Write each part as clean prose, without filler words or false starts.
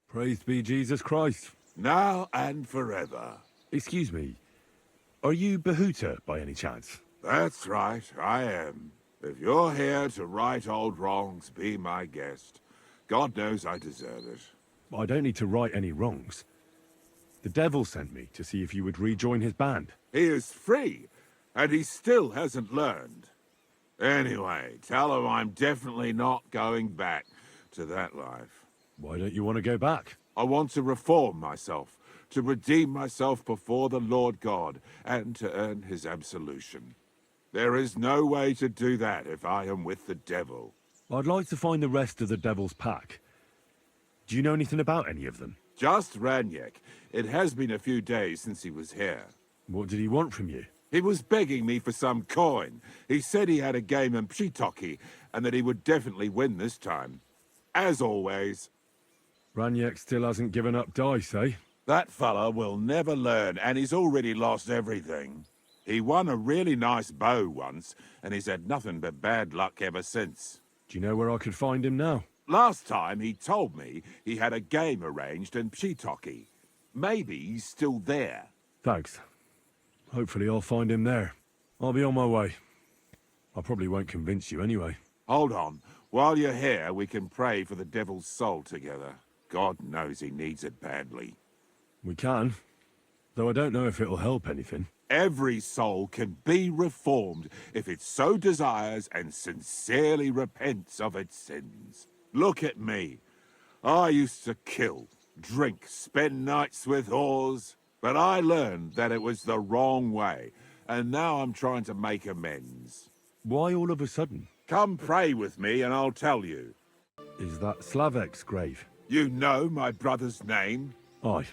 Praised be Jesus Christ. Now and forever. Excuse me, are you Behuta by any chance? That's right, I am. If you're here to right old wrongs, be my guest. God knows I deserve it. I don't need to right any wrongs. The devil sent me to see if you would rejoin his band. He is free, and he still hasn't learned. Anyway, tell him I'm definitely not going back to that life. Why don't you want to go back? I want to reform myself, to redeem myself before the Lord God, and to earn his absolution. There is no way to do that if I am with the devil. I'd like to find the rest of the devil's pack. Do you know anything about any of them? Just Ranyek. It has been a few days since he was here. What did he want from you? He was begging me for some coin. He said he had a game in Pshitoki, and that he would definitely win this time. As always. Ranyek still hasn't given up dice, eh? That fella will never learn, and he's already lost everything. He won a really nice bow once, and he's had nothing but bad luck ever since. Do you know where I could find him now? Last time he told me he had a game arranged in Pshitoki. Maybe he's still there. Thanks. Hopefully I'll find him there. I'll be on my way. I probably won't convince you anyway. Hold on. While you're here, we can pray for the devil's soul together. God knows he needs it badly. We can, though I don't know if it'll help anything. Every soul can be reformed if it so desires and sincerely repents of its sins. Look at me. I used to kill, drink, spend nights with whores, but I learned that it was the wrong way, and now I'm trying to make amends. Why all of a sudden? Come pray with me and I'll tell you. Is that Slavek's grave? You know my brother's name? Aye.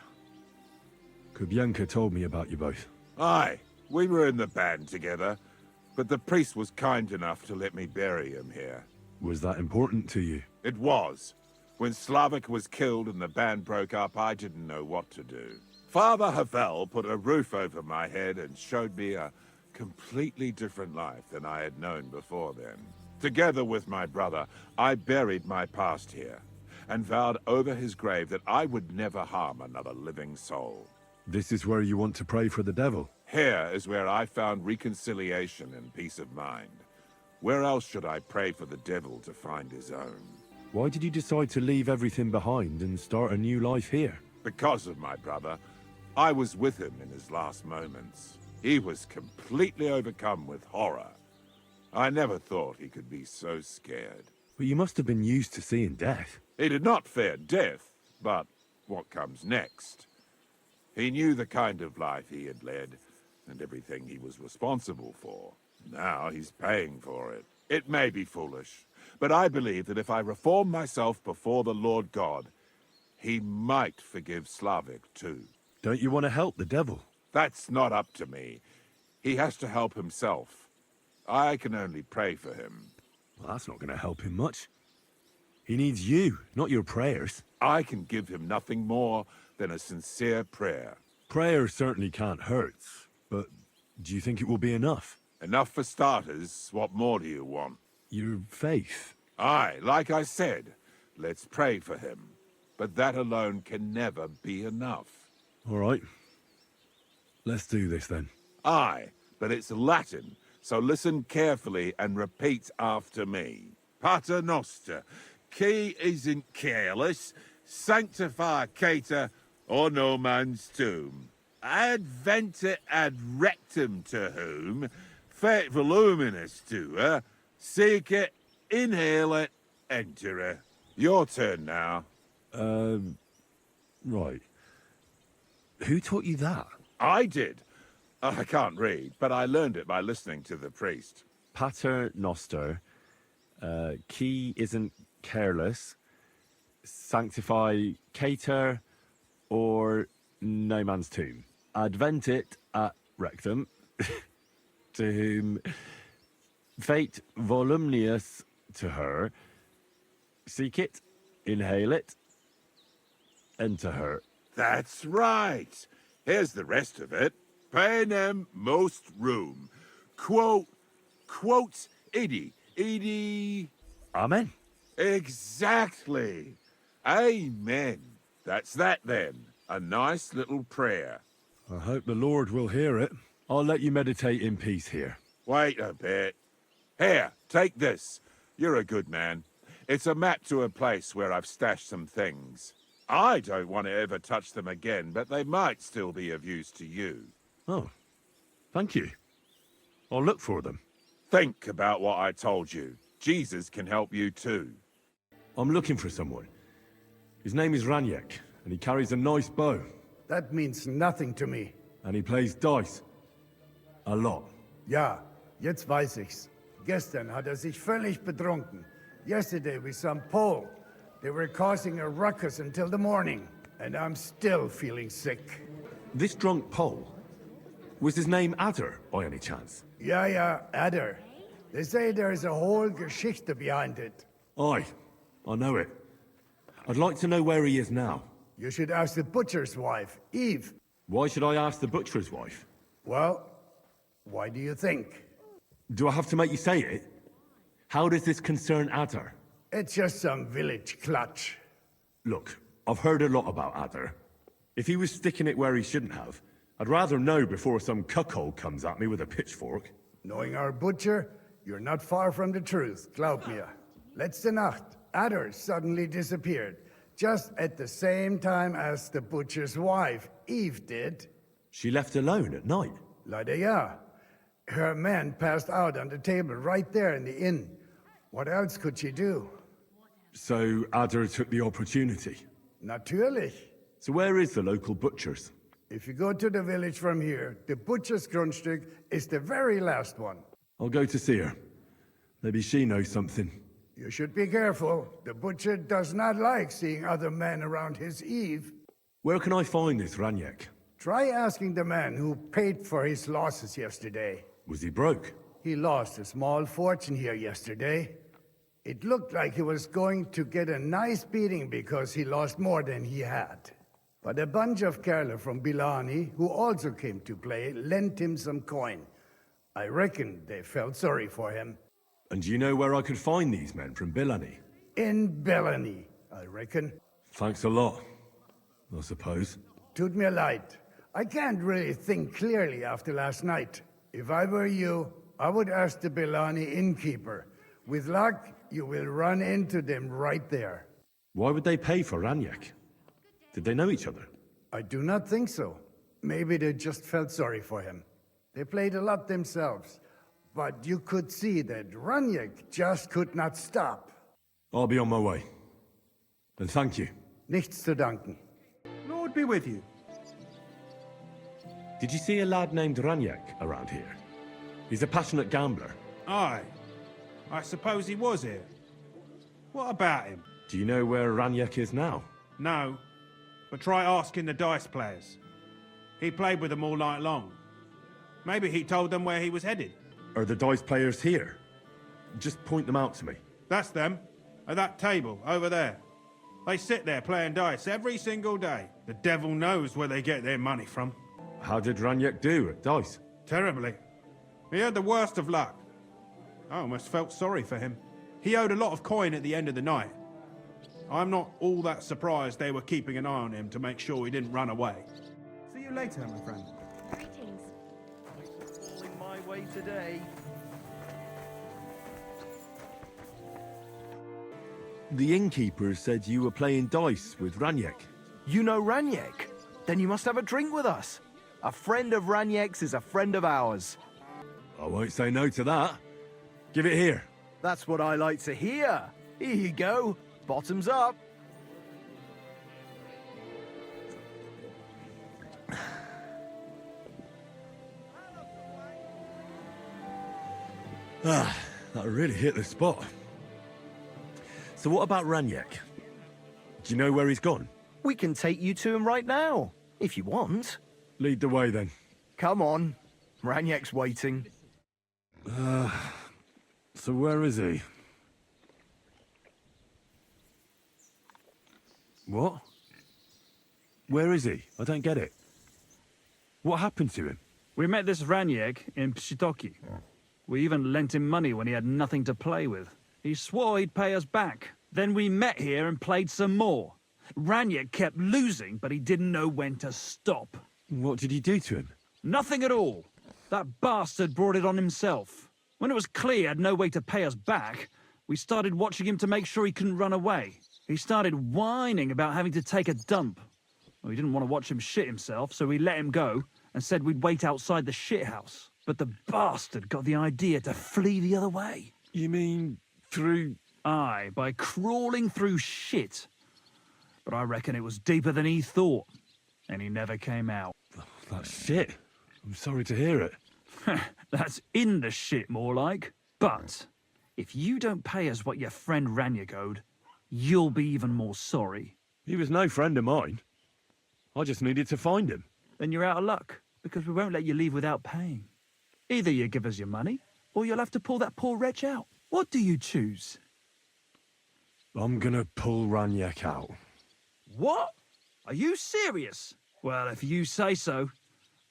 Kubienka told me about you both. Aye, we were in the band together, but the priest was kind enough to let me bury him here. Was that important to you? It was. When Slavik was killed and the band broke up, I didn't know what to do. Father Havel put a roof over my head and showed me a completely different life than I had known before then. Together with my brother, I buried my past here, and vowed over his grave that I would never harm another living soul. This is where you want to pray for the devil? Here is where I found reconciliation and peace of mind. Where else should I pray for the devil to find his own? Why did you decide to leave everything behind and start a new life here? Because of my brother. I was with him in his last moments. He was completely overcome with horror. I never thought he could be so scared. But you must have been used to seeing death. He did not fear death, but what comes next? He knew the kind of life he had led, and everything he was responsible for. Now he's paying for it. It may be foolish, but I believe that if I reform myself before the Lord God, he might forgive Slavik too. Don't you want to help the devil? That's not up to me. He has to help himself. I can only pray for him. Well, that's not going to help him much. He needs you, not your prayers. I can give him nothing more than a sincere prayer. Prayer certainly can't hurt, but do you think it will be enough? Enough for starters. What more do you want? Your faith. Aye, like I said, let's pray for him. But that alone can never be enough. All right. Let's do this then. Aye, but it's Latin, so listen carefully and repeat after me. Pater noster, qui isn't careless, sanctify cater, or no man's tomb. Adventure ad rectum to whom, fet voluminous to her, seek it, inhale it, enter her. Your turn now. Right. Who taught you that? I did. I can't read, but I learned it by listening to the priest. Pater noster, qui isn't careless, sanctify cater, or no man's tomb. Adventit at rectum, to whom fate voluminous to her, seek it, inhale it, enter her. That's right. Here's the rest of it. Panem most room. Quote, idi. Amen. Exactly. Amen. That's that then. A nice little prayer. I hope the Lord will hear it. I'll let you meditate in peace here. Wait a bit. Here, take this. You're a good man. It's a map to a place where I've stashed some things. I don't want to ever touch them again, but they might still be of use to you. Oh, thank you. I'll look for them. Think about what I told you. Jesus can help you too. I'm looking for someone. His name is Raniek, and he carries a nice bow. That means nothing to me. And he plays dice. A lot. Ja, jetzt weiß ich's. Gestern hat sich völlig betrunken. Yesterday we some Pole. They were causing a ruckus until the morning, and I'm still feeling sick. This drunk Pole, was his name Adder, by any chance? Ja, Adder. They say there's a whole Geschichte behind it. Aye, I know it. I'd like to know where he is now. You should ask the butcher's wife, Eve. Why should I ask the butcher's wife? Well, why do you think? Do I have to make you say it? How does this concern Adder? It's just some village clutch. Look, I've heard a lot about Adder. If he was sticking it where he shouldn't have, I'd rather know before some cuckold comes at me with a pitchfork. Knowing our butcher, you're not far from the truth, glaub mir. Letzte Nacht, Adder suddenly disappeared, just at the same time as the butcher's wife, Eve, did. She left alone at night. Leider ja. Her man passed out on the table right there in the inn. What else could she do? So Adder took the opportunity. Natürlich. So where is the local butcher's? If you go to the village from here, the butcher's Grundstück is the very last one. I'll go to see her. Maybe she knows something. You should be careful. The butcher does not like seeing other men around his Eve. Where can I find this Raniek? Try asking the man who paid for his losses yesterday. Was he broke? He lost a small fortune here yesterday. It looked like he was going to get a nice beating because he lost more than he had. But a bunch of Kerle from Bilani, who also came to play, lent him some coin. I reckon they felt sorry for him. And do you know where I could find these men from Bilani? In Bellany, I reckon. Thanks a lot, I suppose. Tut mir leid. I can't really think clearly after last night. If I were you, I would ask the Bellany innkeeper. With luck, you will run into them right there. Why would they pay for Raniek? Did they know each other? I do not think so. Maybe they just felt sorry for him. They played a lot themselves. But you could see that Raniek just could not stop. I'll be on my way. And thank you. Nichts zu danken. Lord be with you. Did you see a lad named Raniek around here? He's a passionate gambler. Aye. I suppose he was here. What about him? Do you know where Raniek is now? No. But try asking the dice players. He played with them all night long. Maybe he told them where he was headed. Are the dice players here? Just point them out to me. That's them. At that table, over there. They sit there playing dice every single day. The devil knows where they get their money from. How did Raniek do at dice? Terribly. He had the worst of luck. I almost felt sorry for him. He owed a lot of coin at the end of the night. I'm not all that surprised they were keeping an eye on him to make sure he didn't run away. See you later, my friend. Greetings. Falling my way today. The innkeeper said you were playing dice with Raniek. You know Raniek? Then you must have a drink with us. A friend of Raniek's is a friend of ours. I won't say no to that. Give it here. That's what I like to hear. Here you go. Bottoms up. Ah, that really hit the spot. So what about Raniek? Do you know where he's gone? We can take you to him right now, if you want. Lead the way then. Come on. Raniek's waiting. So where is he? What? Where is he? I don't get it. What happened to him? We met this Raniek in Pshitoki. We even lent him money when he had nothing to play with. He swore he'd pay us back. Then we met here and played some more. Raniek kept losing, but he didn't know when to stop. What did he do to him? Nothing at all. That bastard brought it on himself. When it was clear he had no way to pay us back, we started watching him to make sure he couldn't run away. He started whining about having to take a dump. Well, we didn't want to watch him shit himself, so we let him go and said we'd wait outside the shithouse. But the bastard got the idea to flee the other way. You mean through... Aye, by crawling through shit. But I reckon it was deeper than he thought, and he never came out. That's shit. I'm sorry to hear it. That's in the shit, more like. But if you don't pay us what your friend Raniek owed, you'll be even more sorry. He was no friend of mine. I just needed to find him. Then you're out of luck, because we won't let you leave without paying. Either you give us your money, or you'll have to pull that poor wretch out. What do you choose? I'm gonna pull Raniek out. What? Are you serious? Well, if you say so.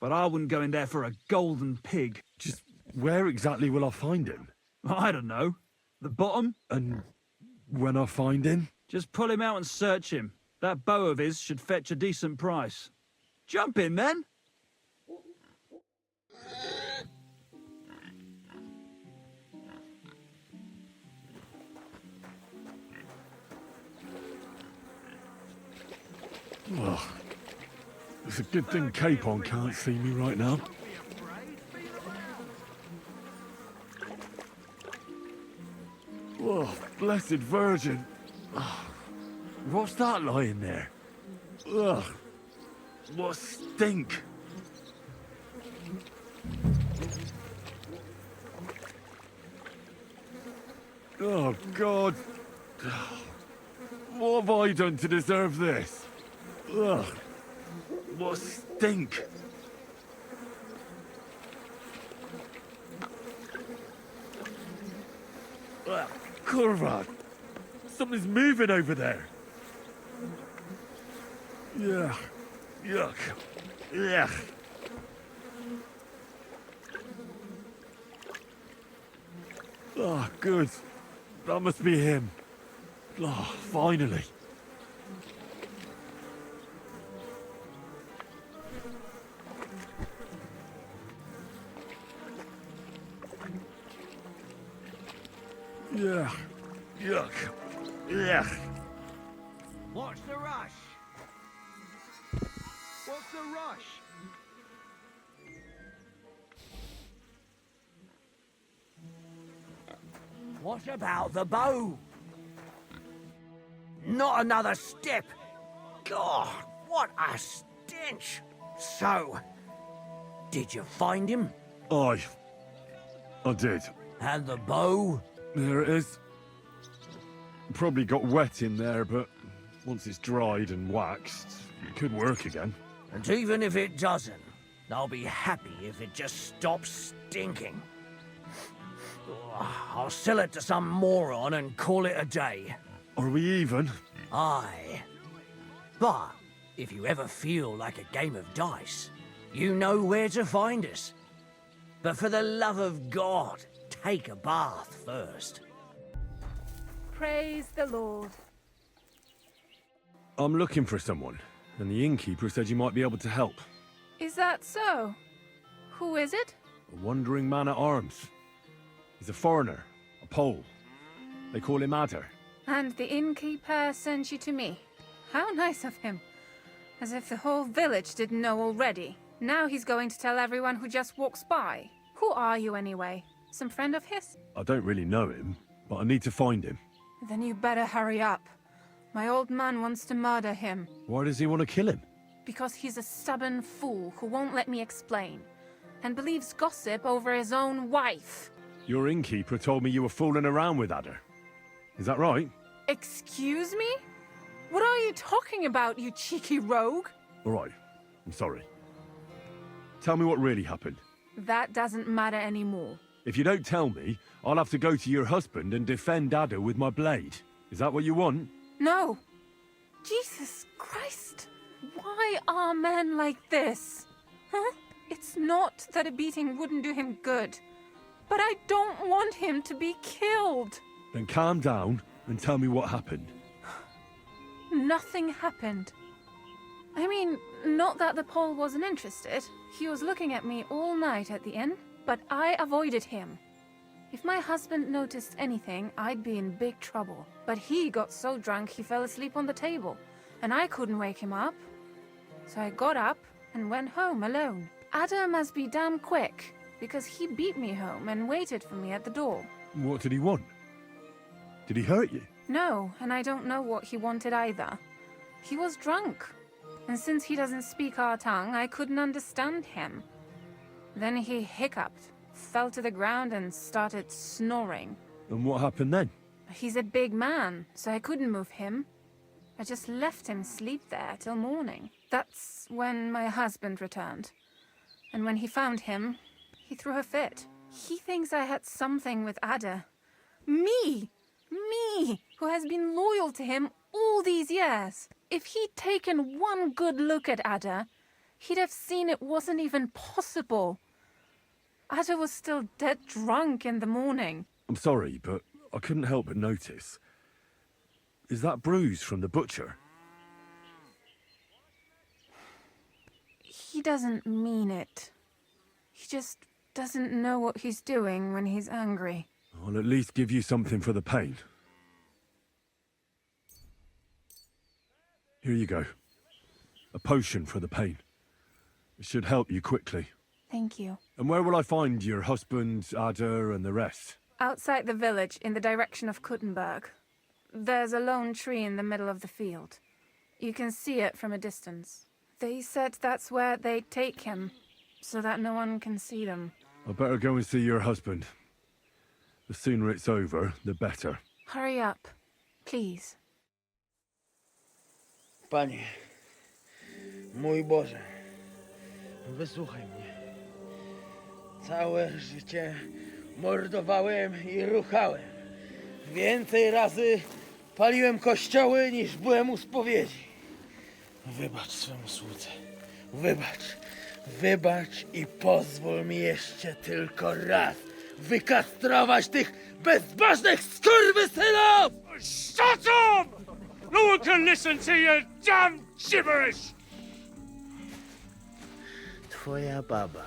But I wouldn't go in there for a golden pig. Just where exactly will I find him? I don't know. The bottom? And when I find him? Just pull him out and search him. That bow of his should fetch a decent price. Jump in, then. Oh, it's a good thing Capon can't see me right now. Oh, blessed Virgin. Oh, what's that lying there? Ugh, what stink. Oh, God. What have I done to deserve this? Ugh, what stink. Ugh, Kurva, something's moving over there. Yeah, yuck, yeah. Oh, good. That must be him. Oh, finally. Yeah. Yuck. Yeah. What's the rush? What's the rush? What about the bow? Not another step. God, what a stench. So, did you find him? I did. And the bow? There it is. Probably got wet in there, but once it's dried and waxed, it could work again. And even if it doesn't, I'll be happy if it just stops stinking. I'll sell it to some moron and call it a day. Are we even? Aye. But if you ever feel like a game of dice, you know where to find us. But for the love of God, take a bath first. Praise the Lord. I'm looking for someone, and the innkeeper said you might be able to help. Is that so? Who is it? A wandering man at arms. He's a foreigner, a Pole. They call him Adder. And the innkeeper sent you to me. How nice of him. As if the whole village didn't know already. Now he's going to tell everyone who just walks by. Who are you anyway? Some friend of his? I don't really know him, but I need to find him. Then you better hurry up. My old man wants to murder him. Why does he want to kill him? Because he's a stubborn fool who won't let me explain. And believes gossip over his own wife. Your innkeeper told me you were fooling around with Adder. Is that right? Excuse me? What are you talking about, you cheeky rogue? All right. I'm sorry. Tell me what really happened. That doesn't matter anymore. If you don't tell me, I'll have to go to your husband and defend Adder with my blade. Is that what you want? No. Jesus Christ. Why are men like this? Huh? It's not that a beating wouldn't do him good. But I don't want him to be killed. Then calm down and tell me what happened. nothing happened. I mean, not that the Pole wasn't interested. He was looking at me all night at the inn, but I avoided him. If my husband noticed anything, I'd be in big trouble. But he got so drunk he fell asleep on the table, and I couldn't wake him up. So I got up and went home alone. Ada must be damn quick, because he beat me home and waited for me at the door. What did he want? Did he hurt you? No, and I don't know what he wanted either. He was drunk, and since he doesn't speak our tongue, I couldn't understand him. Then he hiccuped, fell to the ground and started snoring. And what happened then? He's a big man, so I couldn't move him. I just left him sleep there till morning. That's when my husband returned. And when he found him, he threw a fit. He thinks I had something with Ada. Me! Me, who has been loyal to him all these years. If he'd taken one good look at Ada, he'd have seen it wasn't even possible. Ada was still dead drunk in the morning. I'm sorry, but I couldn't help but notice. Is that bruise from the butcher? He doesn't mean it. He just doesn't know what he's doing when he's angry. I'll at least give you something for the pain. Here you go. A potion for the pain. It should help you quickly. Thank you. And where will I find your husband, Ada, and the rest? Outside the village, in the direction of Kuttenberg. There's a lone tree in the middle of the field. You can see it from a distance. They said that's where they'd take him, so that no one can see them. I better go and see your husband. The sooner it's over, the better. Hurry up, please. Panie, mój Boże, wysłuchaj mnie. Całe życie mordowałem i ruchałem. Więcej razy paliłem kościoły, niż byłem u spowiedzi. Wybacz swemu słudze. Wybacz. Wybacz i pozwól mi jeszcze tylko raz wykastrować tych bezbożnych skurwysynów! Shut up! No one can listen to your damn gibberish! Twoja baba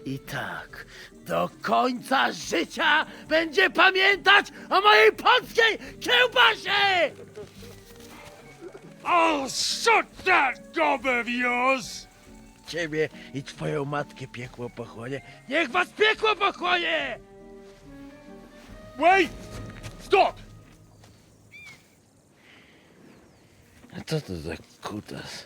i tak do końca życia będzie pamiętać o mojej polskiej kiełbasie! I'll shut that gob of yours! Ciebie i twoją matkę piekło pochłonie. Niech was piekło pochłonie! Wait! Stop! A co to za kutas?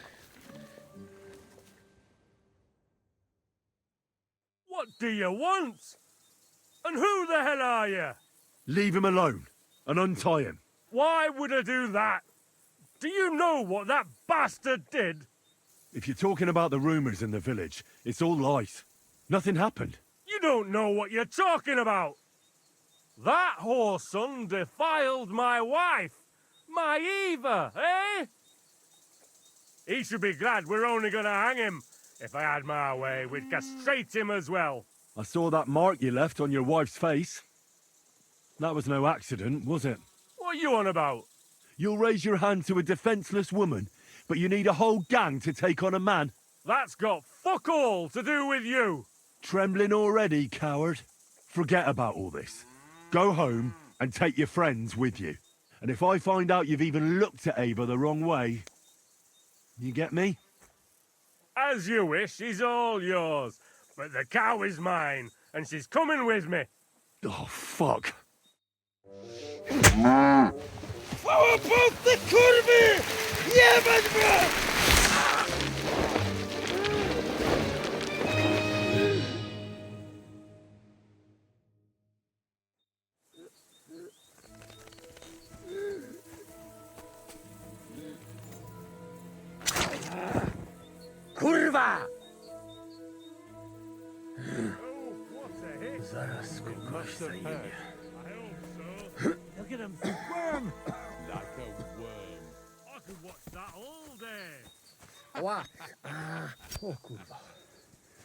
What do you want? And who the hell are you? Leave him alone and untie him. Why would I do that? Do you know what that bastard did? If you're talking about the rumors in the village, it's all lies. Nothing happened. You don't know what you're talking about. That whoreson defiled my wife, my Eva, eh? He should be glad we're only gonna hang him. If I had my way, we'd castrate him as well. I saw that mark you left on your wife's face. That was no accident, was it? What are you on about? You'll raise your hand to a defenseless woman, but you need a whole gang to take on a man. That's got fuck all to do with you. Trembling already, coward? Forget about all this. Go home and take your friends with you. And if I find out you've even looked at Ava the wrong way, you get me? As you wish, she's all yours. But the cow is mine, and she's coming with me. Oh, fuck. Chwała Polsce, kurwy! Jebać was! Kurwa! Zaraz kogoś zajmie. Look at him squirm! Like a worm. I could watch that all day. Ła! O kurwa.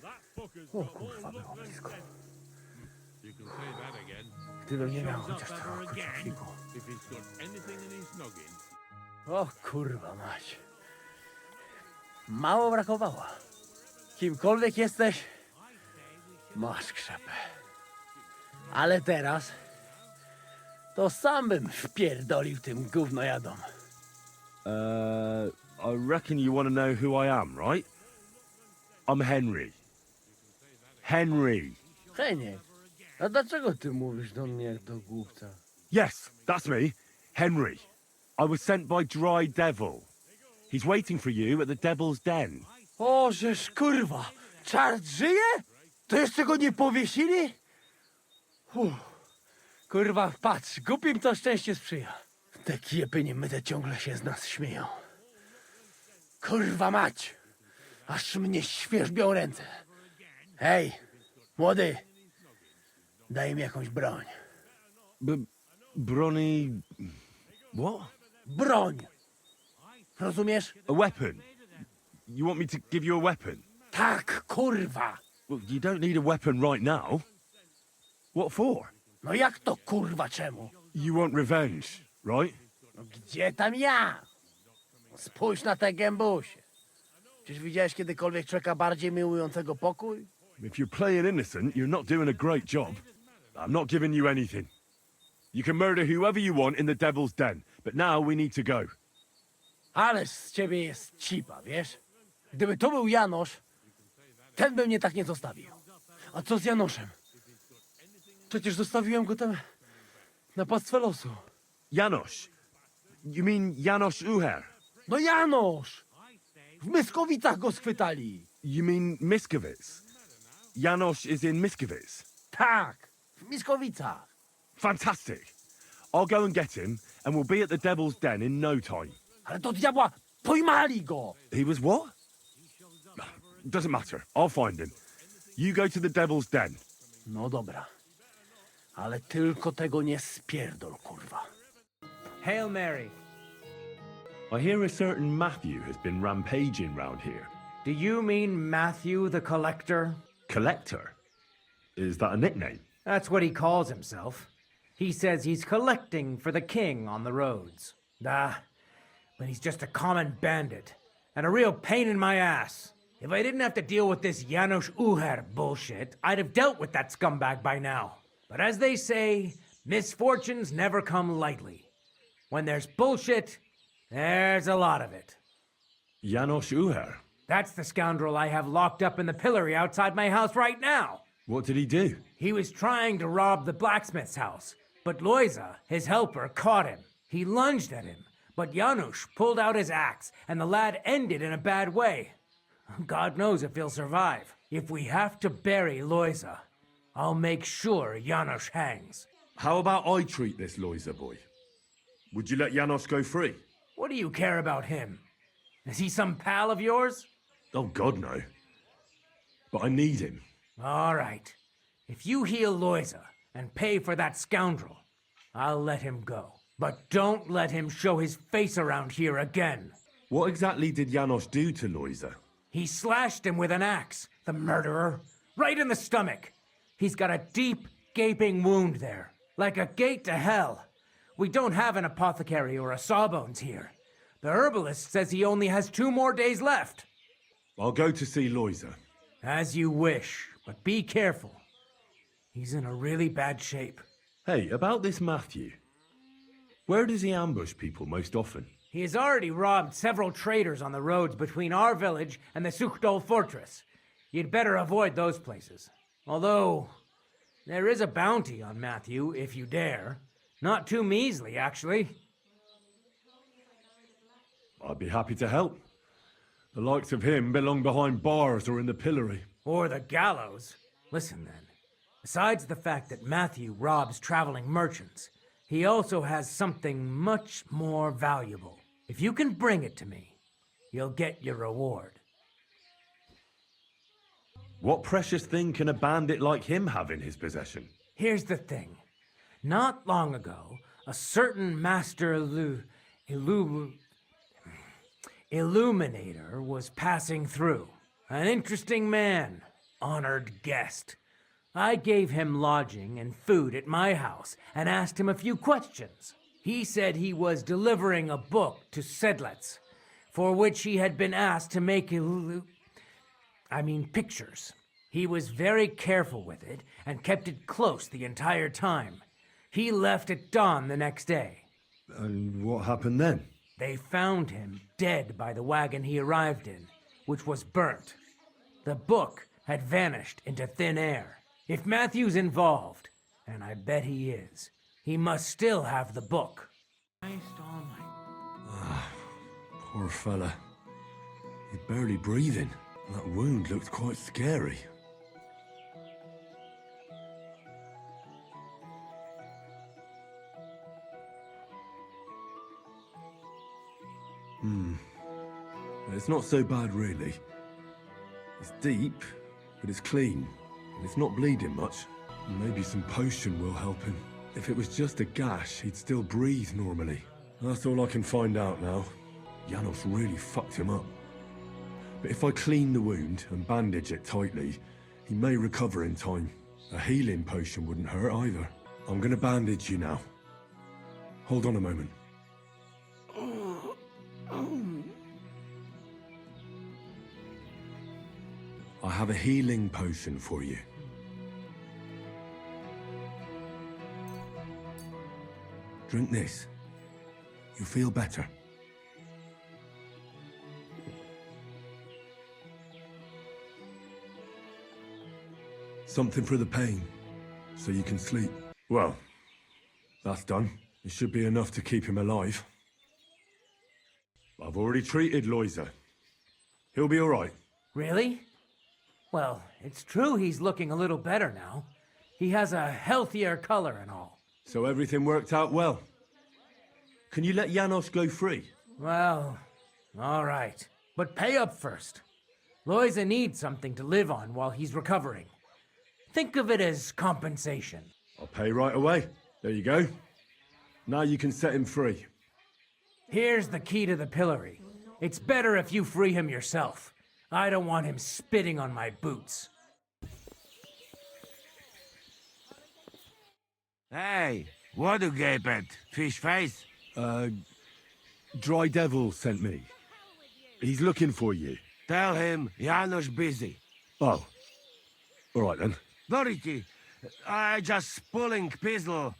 That fucker's O got more kurwa, luck było than blisko. sense. You can say that again. Gdybym nie miał Shows up chociaż ever trochę again trafiku. if he's got anything in his noggin. O kurwa mać. Mało brakowało. Kimkolwiek jesteś, masz krzepę. Ale teraz to sam bym wpierdolił tym gównojadom. I reckon you want to know who I am, right? I'm Henry. Henry. Heniek, a dlaczego ty mówisz do mnie jak do głupca? Yes, that's me. Henry. I was sent by Dry Devil. He's waiting for you at the Devil's Den. O, żeż kurwa, czart żyje? To jeszcze go nie powiesili? Kurwa, patrz, głupim to szczęście sprzyja. Te kiepy niemyte ciągle się z nas śmieją. Kurwa mać, aż mnie świerzbią ręce. Hej, młody, daj mi jakąś broń. Bronny... What? Broń! Rozumiesz? A weapon? You want me to give you a weapon? Tak, kurwa! Well, you don't need a weapon right now. What for? No jak to kurwa czemu? You want revenge, right? No gdzie tam ja? Spójrz na te gębusie. Czyż widziałeś kiedykolwiek człowieka bardziej miłującego pokój? If you're playing innocent, you're not doing a great job. I'm not giving you anything. You can murder whoever you want in the Devil's Den, but now we need to go. Ależ z ciebie jest cipa, wiesz? Gdyby to był Janosz, ten by mnie tak nie zostawił. A co z Janoszem? Przecież zostawiłem go tam na pastwę losu. Janos. You mean Janos Uher? No Janosz! W Myskowicach go schwytali. You mean Miskovic? Janos is in Miskovic. Tak, w Myskowicach. Fantastic. I'll go and get him, and we'll be at the Devil's Den in no time. Ale do diabła, pojmali go! He was what? Doesn't matter. I'll find him. You go to the Devil's Den. No dobra. Ale tylko tego nie spierdol, kurwa. Hail Mary. I hear a certain Matthew has been rampaging round here. Do you mean Matthew the Collector? Collector? Is that a nickname? That's what he calls himself. He says he's collecting for the king on the roads. Ah, but he's just a common bandit. And a real pain in my ass. If I didn't have to deal with this Janos Uher bullshit, I'd have dealt with that scumbag by now. But as they say, misfortunes never come lightly. When there's bullshit, there's a lot of it. Janos Uher? That's the scoundrel I have locked up in the pillory outside my house right now. What did he do? He was trying to rob the blacksmith's house, but Loiza, his helper, caught him. He lunged at him, but Janusz pulled out his axe, and the lad ended in a bad way. God knows if he'll survive. If we have to bury Loiza, I'll make sure Janusz hangs. How about I treat this Loiza boy? Would you let Janos go free? What do you care about him? Is he some pal of yours? Oh, God, no. But I need him. All right. If you heal Loiza and pay for that scoundrel, I'll let him go. But don't let him show his face around here again. What exactly did Janos do to Loiza? He slashed him with an axe, the murderer, right in the stomach. He's got a deep, gaping wound there, like a gate to hell. We don't have an apothecary or a sawbones here. The herbalist says he only has 2 more days left. I'll go to see Loiza. As you wish, but be careful. He's in a really bad shape. Hey, about this Matthew. Where does he ambush people most often? He has already robbed several traders on the roads between our village and the Suchdol fortress. You'd better avoid those places. Although, there is a bounty on Matthew, if you dare. Not too measly, actually. I'd be happy to help. The likes of him belong behind bars or in the pillory. Or the gallows. Listen then. Besides the fact that Matthew robs traveling merchants, he also has something much more valuable. If you can bring it to me, you'll get your reward. What precious thing can a bandit like him have in his possession? Here's the thing. Not long ago, a certain master illuminator was passing through. An interesting man, honored guest. I gave him lodging and food at my house and asked him a few questions. He said he was delivering a book to Sedlets, for which he had been asked to make pictures. He was very careful with it and kept it close the entire time. He left at dawn the next day. And what happened then? They found him dead by the wagon he arrived in, which was burnt. The book had vanished into thin air. If Matthew's involved, and I bet he is, he must still have the book. Poor fella. He's barely breathing. That wound looked quite scary. It's not so bad, really. It's deep, but it's clean. And it's not bleeding much. Maybe some potion will help him. If it was just a gash, he'd still breathe normally. That's all I can find out now. Janos really fucked him up. But if I clean the wound and bandage it tightly, he may recover in time. A healing potion wouldn't hurt either. I'm gonna bandage you now. Hold on a moment. I have a healing potion for you. Drink this. You'll feel better. Something for the pain, so you can sleep. Well, that's done. It should be enough to keep him alive. I've already treated Loiser. He'll be all right. Really? Well, it's true he's looking a little better now. He has a healthier color and all. So everything worked out well. Can you let Janos go free? Well, all right. But pay up first. Loisa needs something to live on while he's recovering. Think of it as compensation. I'll pay right away. There you go. Now you can set him free. Here's the key to the pillory. It's better if you free him yourself. I don't want him spitting on my boots. Hey, what do you gape at? Fish face? Dry Devil sent me. He's looking for you. Tell him Janos busy. Oh. All right then. Dorothy, I just pulling pistol.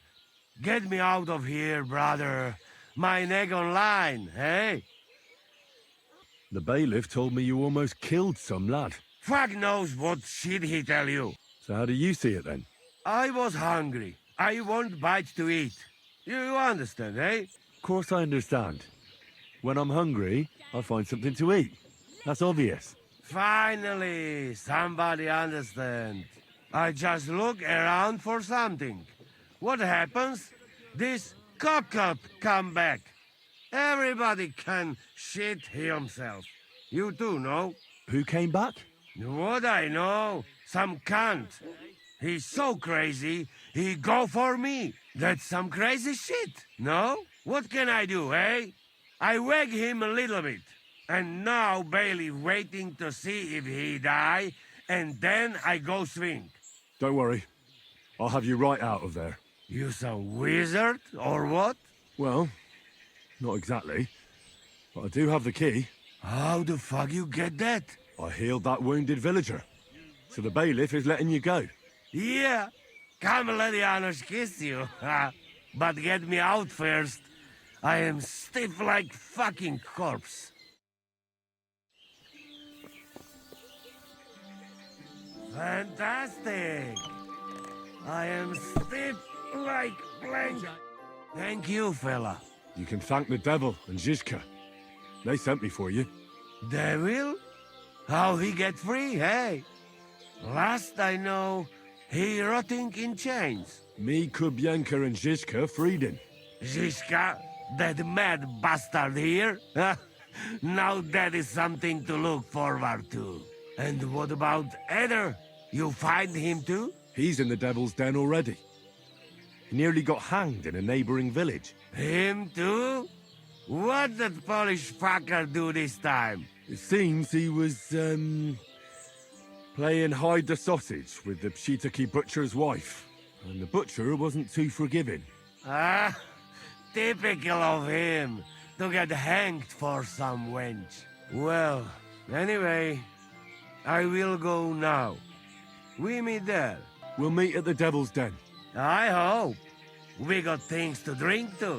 Get me out of here, brother. My neck on line, hey? The bailiff told me you almost killed some lad. Fuck knows what shit he tell you. So how do you see it then? I was hungry. I want bite to eat. You understand, eh? Of course I understand. When I'm hungry, I find something to eat. That's obvious. Finally, somebody understand. I just look around for something. What happens? This cock-up come back. Everybody can shit himself. You too, no? Who came back? What I know? Some cunt. He's so crazy, he go for me. That's some crazy shit, no? What can I do, eh? I wag him a little bit. And now Bailey waiting to see if he die, and then I go swing. Don't worry. I'll have you right out of there. You some wizard, or what? Well, not exactly. But I do have the key. How the fuck you get that? I healed that wounded villager. So the bailiff is letting you go. Yeah. Come let Janos kiss you. But get me out first. I am stiff like fucking corpse. Fantastic. I am stiff like blank. Thank you, fella. You can thank the devil and Zizka. They sent me for you. Devil? How he get free, hey? Last I know, he rotting in chains. Me, Kubienka, and Zizka freed him. Zizka? That mad bastard here? Now that is something to look forward to. And what about Eder? You find him too? He's in the devil's den already. He nearly got hanged in a neighboring village. Him too? What did Polish fucker do this time? It seems he was, playing hide the sausage with the Pshitaki butcher's wife. And the butcher wasn't too forgiving. Ah, typical of him to get hanged for some wench. Well, anyway, I will go now. We meet there. We'll meet at the Devil's Den. I hope. We got things to drink to.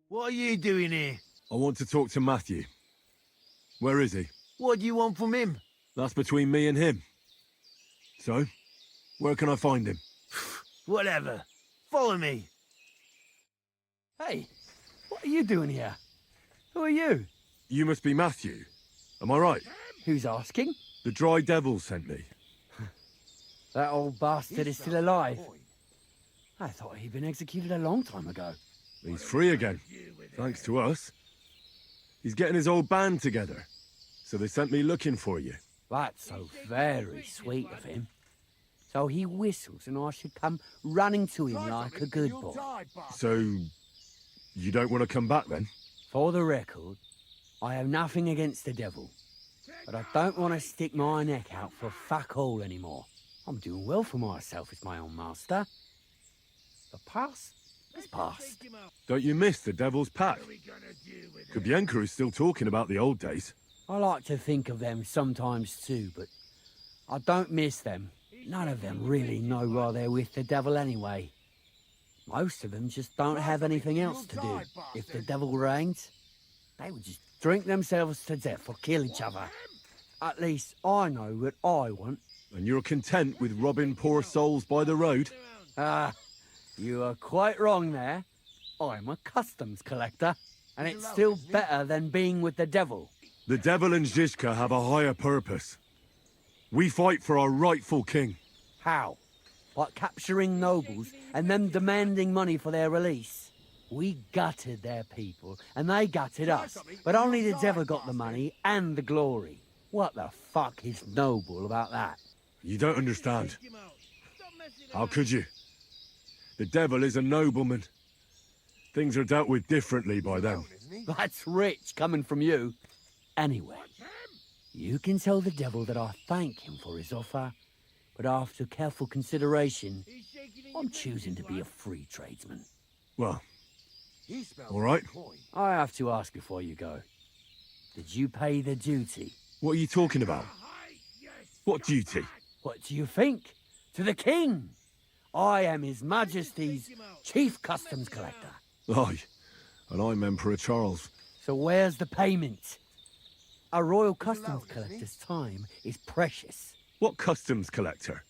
What are you doing here? I want to talk to Matthew. Where is he? What do you want from him? That's between me and him. So, where can I find him? Whatever. Follow me. Hey, what are you doing here? Who are you? You must be Matthew. Am I right? Who's asking? The Dry Devil sent me. That old bastard is still alive. I thought he'd been executed a long time ago. He's free again, thanks to us. He's getting his old band together. So they sent me looking for you. That's so very sweet of him. So he whistles and I should come running to him like a good boy. So, you don't want to come back then? For the record, I have nothing against the devil. But I don't want to stick my neck out for fuck all anymore. I'm doing well for myself as my own master. The past is past. Don't you miss the Devil's Pack? Kubienka is still talking about the old days. I like to think of them sometimes too, but I don't miss them. None of them really know why they're with the devil anyway. Most of them just don't have anything else to do. If the devil reigns, they would just drink themselves to death or kill each other. At least I know what I want. And you're content with robbing poor souls by the road? You are quite wrong there. I'm a customs collector, and it's still better than being with the devil. The devil and Zizka have a higher purpose. We fight for our rightful king. How? Like capturing nobles and them demanding money for their release? We gutted their people, and they gutted us. But only the devil got the money and the glory. What the fuck is noble about that? You don't understand. How could you? The devil is a nobleman. Things are dealt with differently by them. That's rich coming from you. Anyway, you can tell the devil that I thank him for his offer, but after careful consideration, I'm choosing to be a free tradesman. Well, all right. I have to ask before you go. Did you pay the duty? What are you talking about? What duty? What do you think? To the king! I am His Majesty's Chief Customs Collector. Aye, and I'm Emperor Charles. So where's the payment? A royal customs collector's time is precious. What customs collector?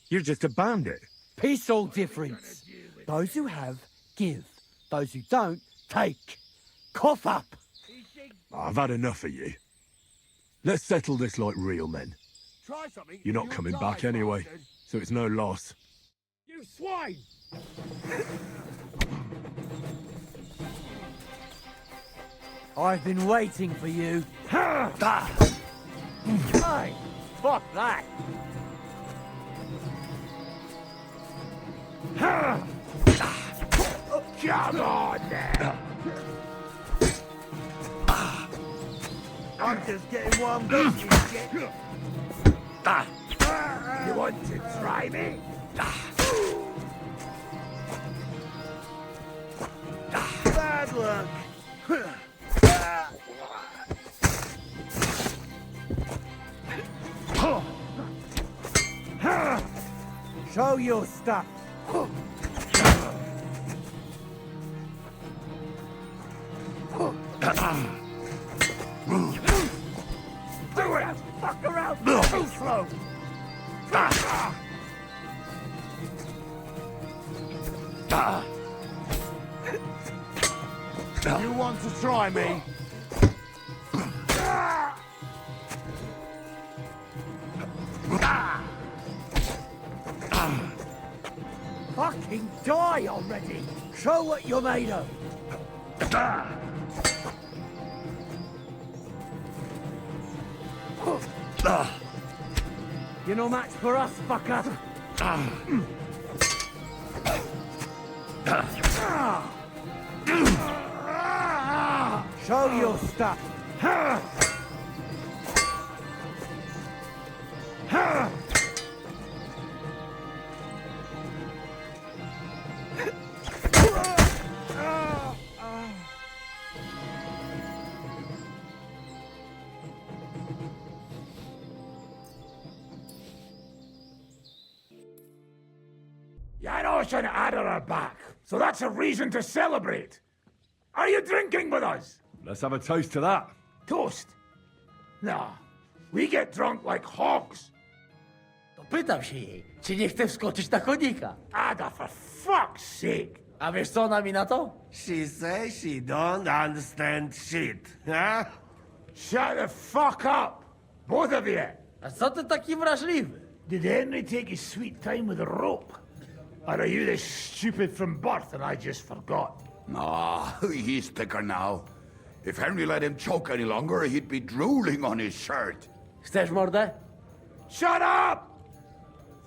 You're just a bandit. Peace all difference. Those who have, give. Those who don't, take. Cough up! I've had enough of you. Let's settle this like real men. You're not coming back anyway, so it's no loss. You swine! I've been waiting for you. Hey, fuck that! Come on now! I'm just getting warmed up, you shit. You want to try me? Bad luck. Show your stuff. Do it! Fuck around! Too slow! You want to try me? Fucking die already! Show what you're made of! You're no match for us, fucker! Show your stuff! Janos and Adder are back, so that's a reason to celebrate. Are you drinking with us? Let's have a toast to that. Toast? No, we get drunk like hogs. To pytam się jej, czy nie chce wskoczyć na konika. Ada, for fuck's sake. A wiesz co ona mi na to? She says she don't understand shit, huh? Shut the fuck up, both of you. A co ty taki wrażliwy? Did Henry take his sweet time with a rope? Or are you this stupid from birth and I just forgot? Ah, he's thicker now. If Henry let him choke any longer, he'd be drooling on his shirt. Chcesz mordę? Shut up!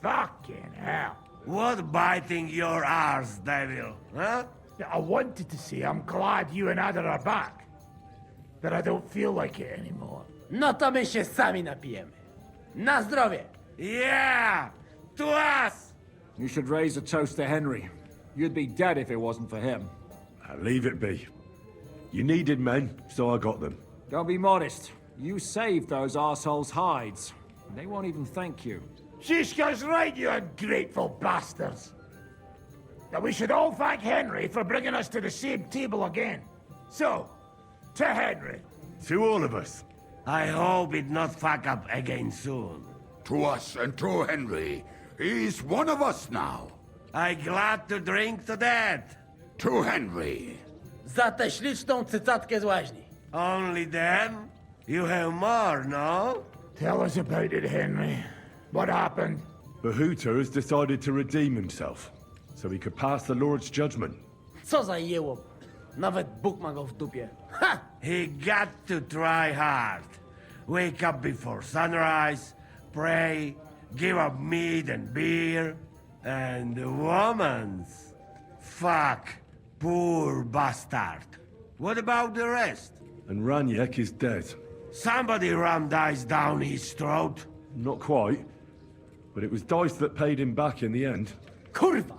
Fucking hell. What biting your arse, devil, huh? I wanted to say I'm glad you and Ada are back. That I don't feel like it anymore. No to my się sami napijemy. Na zdrowie! Yeah! To us! You should raise a toast to Henry. You'd be dead if it wasn't for him. Leave it be. You needed men, so I got them. Don't be modest. You saved those assholes' hides. They won't even thank you. Shishka's right, you ungrateful bastards. That we should all thank Henry for bringing us to the same table again. So, to Henry. To all of us. I hope it not fuck up again soon. To us and to Henry. He's one of us now. I glad to drink to that. To Henry. Za tę śliczną cycatkę z łaźni. Only them? You have more, no? Tell us about it, Henry. What happened? Bahuta has decided to redeem himself, so he could pass the Lord's judgment. Co za jełop. Nawet Bóg ma go w dupie. Ha! He got to try hard. Wake up before sunrise, pray, give up meat and beer, and the woman's. Fuck, poor bastard. What about the rest? And Raniek is dead. Somebody rammed dice down his throat. Not quite, but it was Dice that paid him back in the end. Kurwa!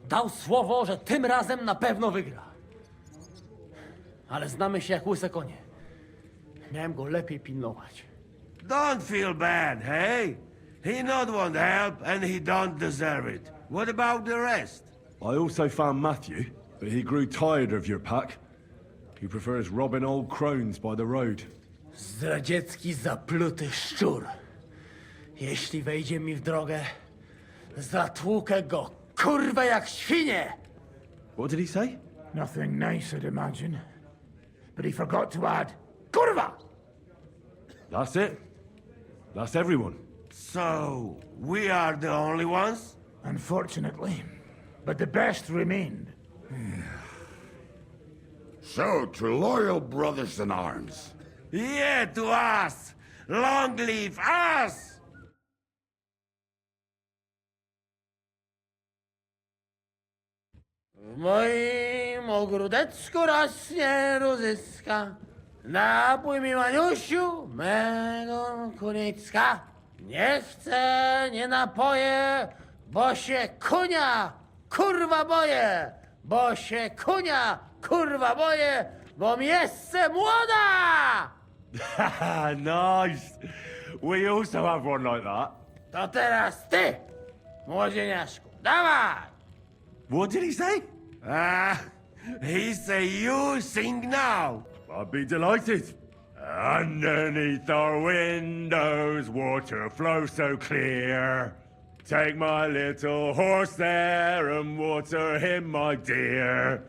Dał słowo, że tym razem na pewno wygra. Ale znamy się jak łyse konie. Miałem go lepiej pilnować. Don't feel bad, hey? He not want help and he don't deserve it. What about the rest? I also found Matthew, but he grew tired of your pack. He prefers robbing old crones by the road. Zdradziecki, zapluty szczur. Jeśli wejdzie mi w drogę, zatłukę go, kurwa, jak świnie! What did he say? Nothing nice, I'd imagine. But he forgot to add, Kurva! That's it. That's everyone. So, we are the only ones? Unfortunately. But the best remained. So, to loyal brothers in arms. Yeah, to us! Long live us! W moim ogródeczku rośnie różyska. Napój mi, Maniusiu, mego kunicka. Nie chcę, nie napoję, bo się kunia, kurwa boję. Bo się kunia, kurwa boję, bo mi jeszcze młoda! Nice. We also have one like that. To teraz ty, młodzieniaszku, dawaj! What did he say? He say you sing now. I'd be delighted. Underneath our windows, water flows so clear. Take my little horse there and water him, my dear.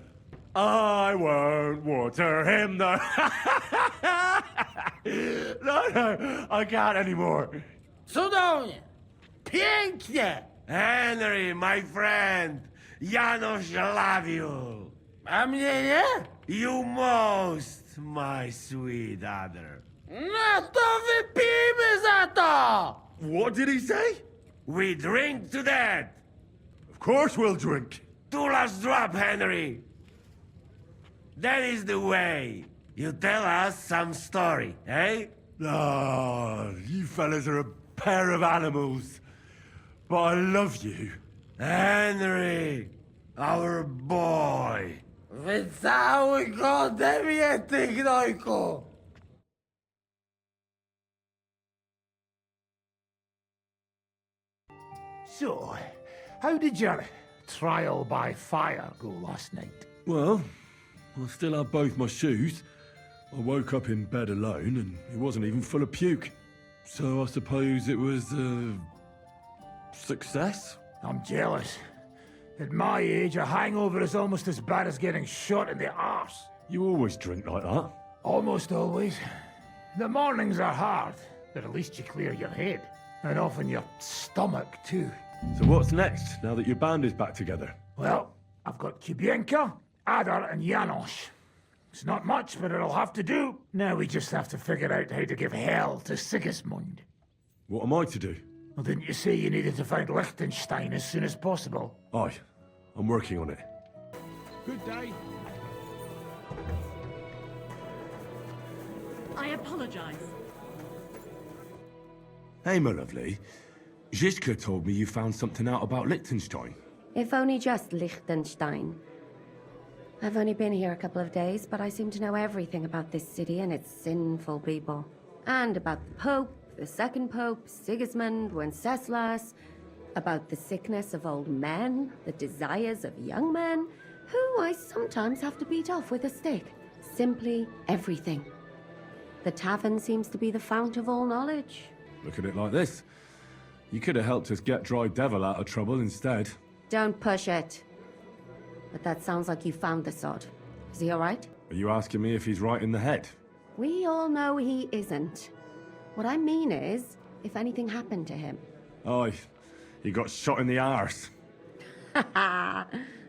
I won't water him, though. No, I can't anymore. Cudownie! Pięknie! Henry, my friend, Janos love you. A mnie nie? You most, my sweet other. No to wypijmy za to! What did he say? We drink to that. Of course we'll drink. Two last drop, Henry. That is the way. You tell us some story, eh? Ah, you fellas are a pair of animals. But I love you. Henry, our boy. Wycałuj go ode mnie, ty gnojku! So, How did your trial by fire go last night? Well, I still have both my shoes. I woke up in bed alone, and it wasn't even full of puke. So I suppose it was a success? I'm jealous. At my age, a hangover is almost as bad as getting shot in the arse. You always drink like that? Almost always. The mornings are hard, but at least you clear your head. And often your stomach, too. So what's next, now that your band is back together? Well, I've got Kubienka, Adar, and Janos. It's not much, but it'll have to do. Now we just have to figure out how to give hell to Sigismund. What am I to do? Well, didn't you say you needed to find Liechtenstein as soon as possible? Aye, I'm working on it. Good day. I apologize. Hey, my lovely. Zizka told me you found something out about Liechtenstein. If only just Liechtenstein. I've only been here a couple of days, but I seem to know everything about this city and its sinful people. And about the Pope, the second Pope, Sigismund, Wenceslas, about the sickness of old men, the desires of young men, who I sometimes have to beat off with a stick. Simply everything. The tavern seems to be the fount of all knowledge. Look at it like this. You could have helped us get Dry Devil out of trouble instead. Don't push it. But that sounds like you found the sod. Is he all right? Are you asking me if he's right in the head? We all know he isn't. What I mean is, if anything happened to him. Aye, he got shot in the arse.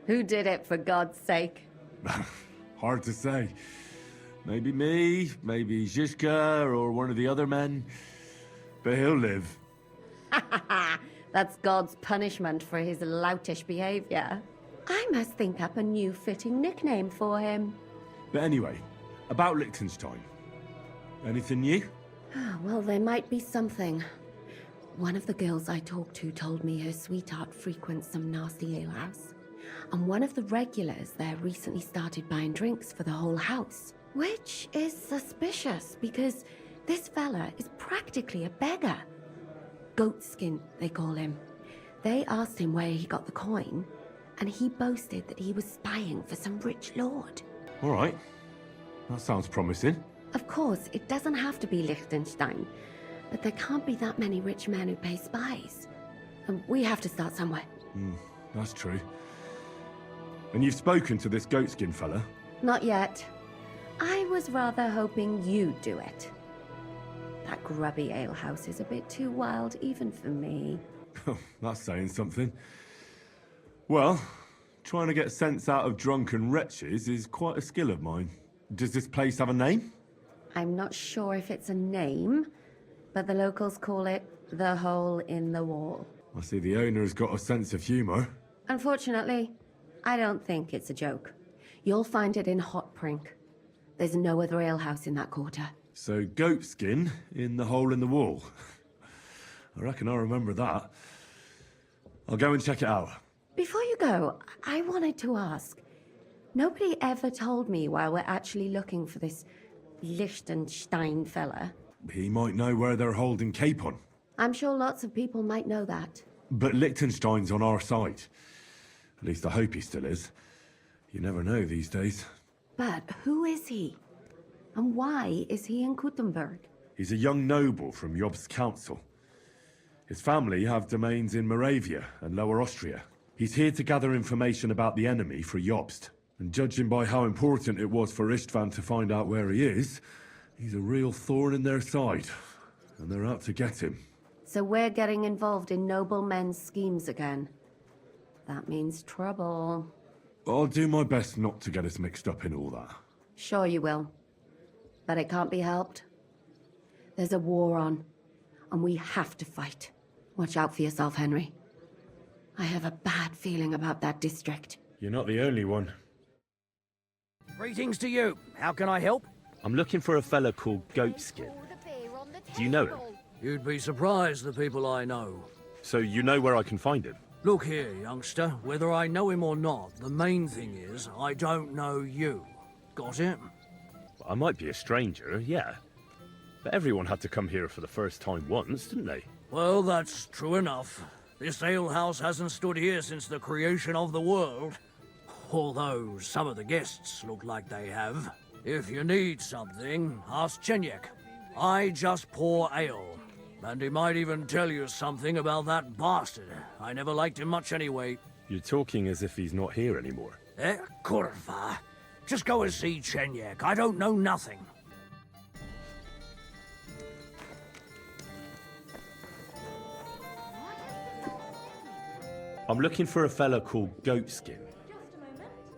Who did it, for God's sake? Hard to say. Maybe me, maybe Zizka, or one of the other men. But he'll live. That's God's punishment for his loutish behavior. I must think up a new fitting nickname for him. But anyway, about Liechtenstein. Anything new? Well, there might be something. One of the girls I talked to told me her sweetheart frequents some nasty alehouse. And one of the regulars there recently started buying drinks for the whole house. Which is suspicious, because this fella is practically a beggar. Goatskin, they call him. They asked him where he got the coin, and he boasted that he was spying for some rich lord. All right. That sounds promising. Of course, it doesn't have to be Liechtenstein, but there can't be that many rich men who pay spies. And we have to start somewhere. That's true. And you've spoken to this goatskin fella? Not yet. I was rather hoping you'd do it. That grubby alehouse is a bit too wild even for me. That's saying something. Well, trying to get sense out of drunken wretches is quite a skill of mine. Does this place have a name? I'm not sure if it's a name, but the locals call it the Hole in the Wall. I see the owner's got a sense of humour. Unfortunately, I don't think it's a joke. You'll find it in Hot Prink. There's no other alehouse in that quarter. So goatskin in the hole in the wall. I reckon I remember that. I'll go and check it out. Before you go, I wanted to ask. Nobody ever told me why we're actually looking for this Liechtenstein fella. He might know where they're holding Capon. I'm sure lots of people might know that. But Liechtenstein's on our side. At least I hope he still is. You never know these days. But who is he? And why is he in Kuttenberg? He's a young noble from Jobst's council. His family have domains in Moravia and Lower Austria. He's here to gather information about the enemy for Jobst. And judging by how important it was for Istvan to find out where he is, he's a real thorn in their side. And they're out to get him. So we're getting involved in noble men's schemes again. That means trouble. I'll do my best not to get us mixed up in all that. Sure you will. But it can't be helped. There's a war on, and we have to fight. Watch out for yourself, Henry. I have a bad feeling about that district. You're not the only one. Greetings to you. How can I help? I'm looking for a fella called Goatskin. Do you know him? You'd be surprised the people I know. So you know where I can find him? Look here, youngster. Whether I know him or not, the main thing is I don't know you. Got it? I might be a stranger, yeah. But everyone had to come here for the first time once, didn't they? Well, that's true enough. This alehouse hasn't stood here since the creation of the world. Although some of the guests look like they have. If you need something, ask Chenyek. I just pour ale. And he might even tell you something about that bastard. I never liked him much anyway. You're talking as if he's not here anymore. Kurva. Just go and see Chenyek. I don't know nothing. I'm looking for a fella called Goatskin.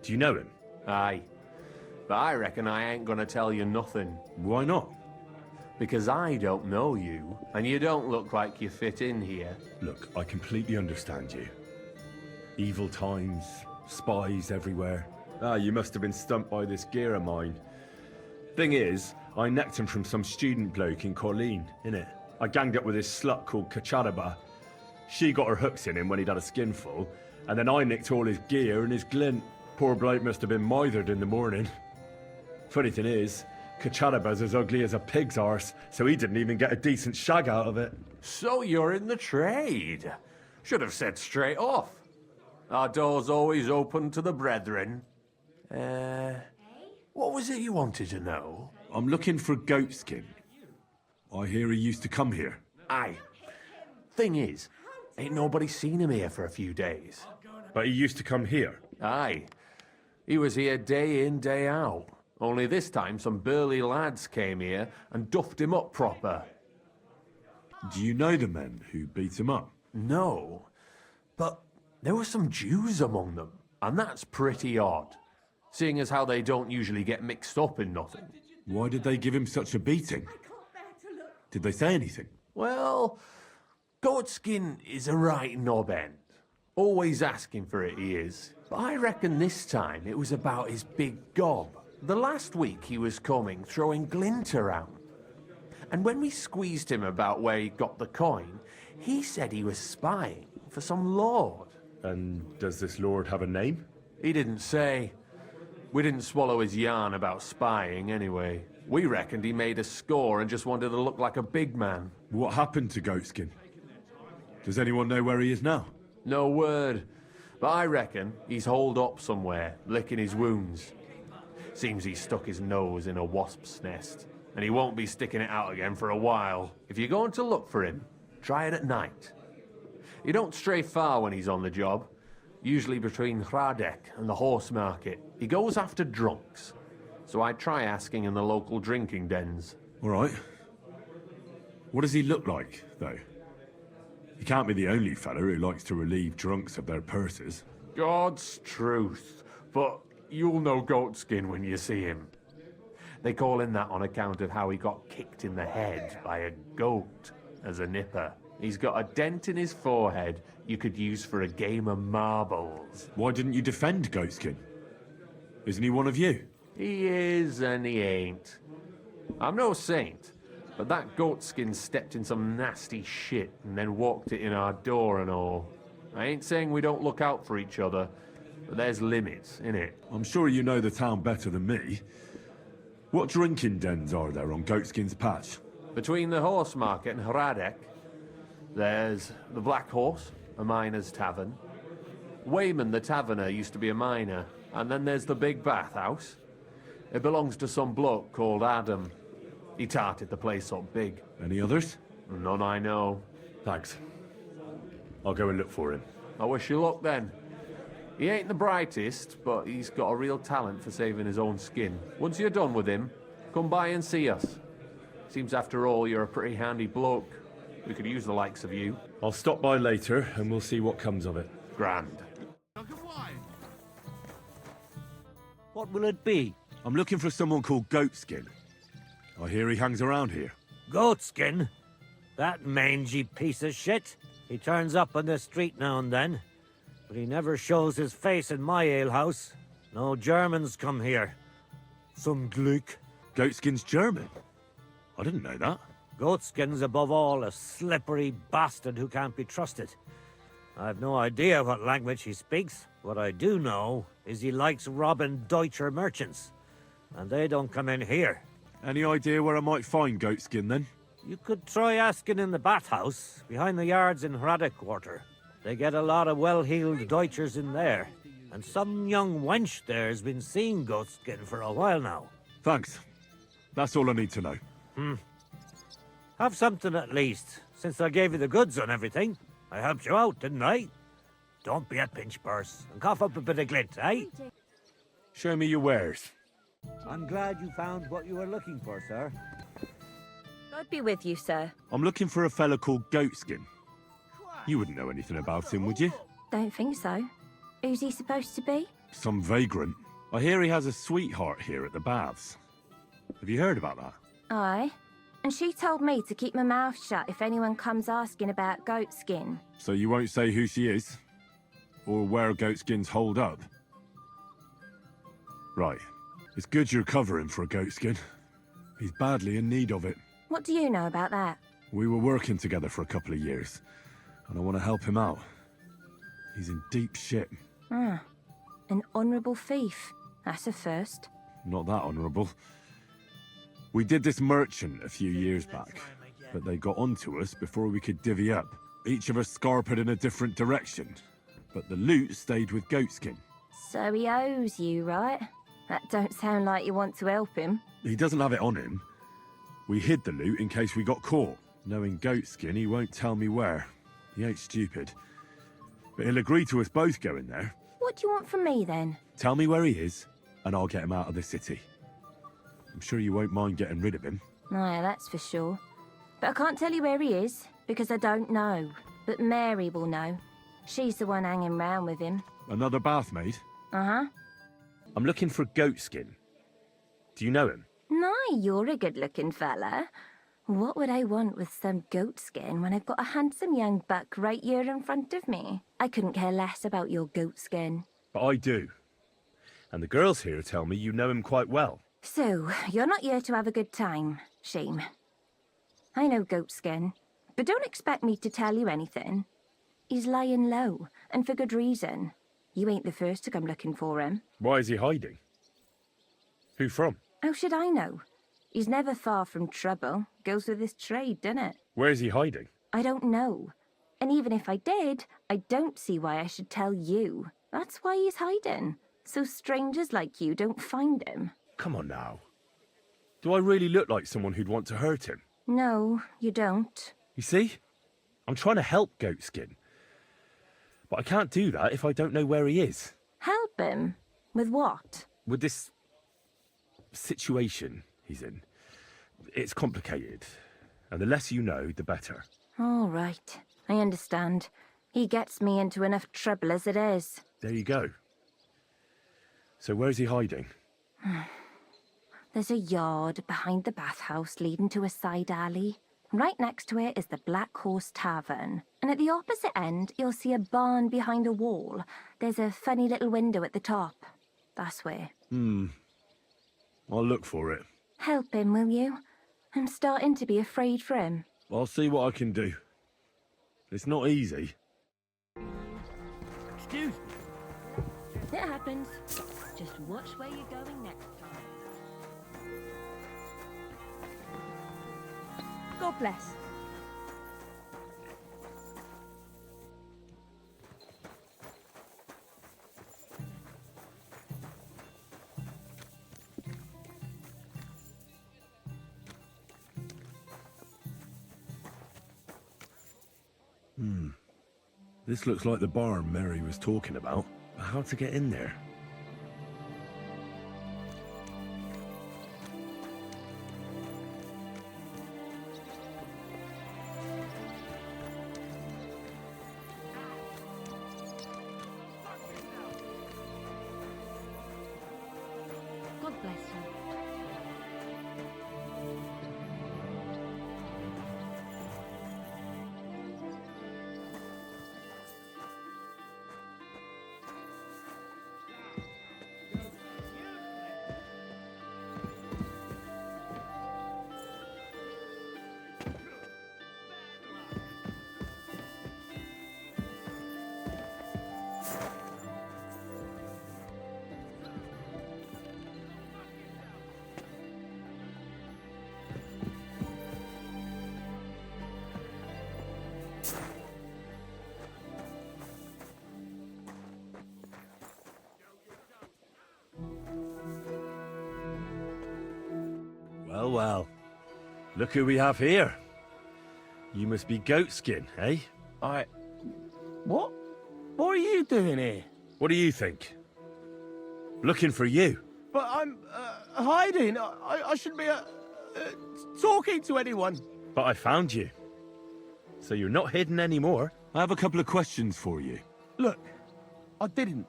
Do you know him? Aye. But I reckon I ain't gonna tell you nothing. Why not? Because I don't know you, and you don't look like you fit in here. Look, I completely understand you. Evil times, spies everywhere. You must have been stumped by this gear of mine. Thing is, I necked him from some student bloke in Colleen, innit? I ganged up with this slut called Kacharaba. She got her hooks in him when he'd had a skinful, and then I nicked all his gear and his glint. Poor bloke must have been mithered in the morning. Funny thing is, Kacharaba's as ugly as a pig's arse, so he didn't even get a decent shag out of it. So you're in the trade. Should have said straight off. Our door's always open to the brethren. What was it you wanted to know? I'm looking for Goatskin. I hear he used to come here. Aye. Thing is, ain't nobody seen him here for a few days. But he used to come here? Aye. He was here day in, day out. Only this time some burly lads came here and duffed him up proper. Do you know the men who beat him up? No. But there were some Jews among them, and that's pretty odd, seeing as how they don't usually get mixed up in nothing. Why did they give him such a beating? Did they say anything? Well, Goatskin is a right knob end. Always asking for it, he is. But I reckon this time it was about his big gob. The last week he was coming, throwing glint around. And when we squeezed him about where he got the coin, he said he was spying for some lord. And does this lord have a name? He didn't say. We didn't swallow his yarn about spying anyway. We reckoned he made a score and just wanted to look like a big man. What happened to Goatskin? Does anyone know where he is now? No word. But I reckon he's holed up somewhere, licking his wounds. Seems he stuck his nose in a wasp's nest, and he won't be sticking it out again for a while. If you're going to look for him, try it at night. You don't stray far when he's on the job. Usually between Hradek and the horse market. He goes after drunks. So I try asking in the local drinking dens. All right. What does he look like, though? He can't be the only fella who likes to relieve drunks of their purses. God's truth. But you'll know Goatskin when you see him. They call him that on account of how he got kicked in the head by a goat as a nipper. He's got a dent in his forehead you could use for a game of marbles. Why didn't you defend Goatskin? Isn't he one of you? He is and he ain't. I'm no saint, but that Goatskin stepped in some nasty shit and then walked it in our door and all. I ain't saying we don't look out for each other, but there's limits, innit? I'm sure you know the town better than me. What drinking dens are there on Goatskin's patch? Between the horse market and Hradek, there's the Black Horse, a miner's tavern. Wayman the taverner used to be a miner, and then there's the Big Bathhouse. It belongs to some bloke called Adam. He tarted the place up big. Any others? None I know. Thanks. I'll go and look for him. I wish you luck then. He ain't the brightest, but he's got a real talent for saving his own skin. Once you're done with him, come by and see us. Seems after all you're a pretty handy bloke. We could use the likes of you. I'll stop by later and we'll see what comes of it. Grand. What will it be? I'm looking for someone called Goatskin. I hear he hangs around here. Goatskin? That mangy piece of shit. He turns up on the street now and then, but he never shows his face in my alehouse. No Germans come here. Some Glück. Goatskin's German? I didn't know that. Goatskin's above all a slippery bastard who can't be trusted. I've no idea what language he speaks. What I do know is he likes robbing Deutscher merchants, and they don't come in here. Any idea where I might find Goatskin then? You could try asking in the bathhouse, behind the yards in Hradek Quarter. They get a lot of well-heeled Deutschers in there. And some young wench there has been seeing goatskin for a while now. Thanks. That's all I need to know. Have something at least, since I gave you the goods on everything. I helped you out, didn't I? Don't be a pinch purse, and cough up a bit of glint, eh? Show me your wares. I'm glad you found what you were looking for, sir. God be with you, sir. I'm looking for a fella called Goatskin. You wouldn't know anything about him, would you? Don't think so. Who's he supposed to be? Some vagrant. I hear he has a sweetheart here at the baths. Have you heard about that? Aye. And she told me to keep my mouth shut if anyone comes asking about goatskin. So you won't say who she is? Or where Goatskin's holed up? Right. It's good you're covering for a Goatskin. He's badly in need of it. What do you know about that? We were working together for a couple of years, and I want to help him out. He's in deep shit. Ah, an honourable thief. That's a first. Not that honourable. We did this merchant a few years back, but they got onto us before we could divvy up. Each of us scarpered in a different direction, but the loot stayed with Goatskin. So he owes you, right? That don't sound like you want to help him. He doesn't have it on him. We hid the loot in case we got caught. Knowing Goatskin, he won't tell me where. He ain't stupid. But he'll agree to us both going there. What do you want from me, then? Tell me where he is, and I'll get him out of the city. I'm sure you won't mind getting rid of him. Aye, that's for sure. But I can't tell you where he is, because I don't know. But Mary will know. She's the one hanging round with him. Another bathmaid? Uh-huh. I'm looking for Goatskin. Do you know him? Nay, you're a good-looking fella. What would I want with some goatskin when I've got a handsome young buck right here in front of me? I couldn't care less about your goatskin. But I do. And the girls here tell me you know him quite well. So, you're not here to have a good time. Shame. I know Goatskin, but don't expect me to tell you anything. He's lying low, and for good reason. You ain't the first to come looking for him. Why is he hiding? Who from? How should I know? He's never far from trouble. Goes with his trade, doesn't it? Where is he hiding? I don't know. And even if I did, I don't see why I should tell you. That's why he's hiding. So strangers like you don't find him. Come on now. Do I really look like someone who'd want to hurt him? No, you don't. You see? I'm trying to help Goatskin. But I can't do that if I don't know where he is. Help him? With what? With this situation he's in. It's complicated. And the less you know, the better. All right. I understand. He gets me into enough trouble as it is. There you go. So where's he hiding? There's a yard behind the bathhouse leading to a side alley. Right next to it is the Black Horse Tavern. And at the opposite end, you'll see a barn behind a wall. There's a funny little window at the top. That's where. I'll look for it. Help him, will you? I'm starting to be afraid for him. I'll see what I can do. It's not easy. Excuse me. It happens. Just watch where you're going next time. God bless. This looks like the barn Mary was talking about. How to get in there? God bless you. Well, well. Look who we have here. You must be Goatskin, eh? What? What are you doing here? What do you think? Looking for you. But I'm hiding. I shouldn't be talking to anyone. But I found you. So you're not hidden anymore. I have a couple of questions for you. Look, I didn't.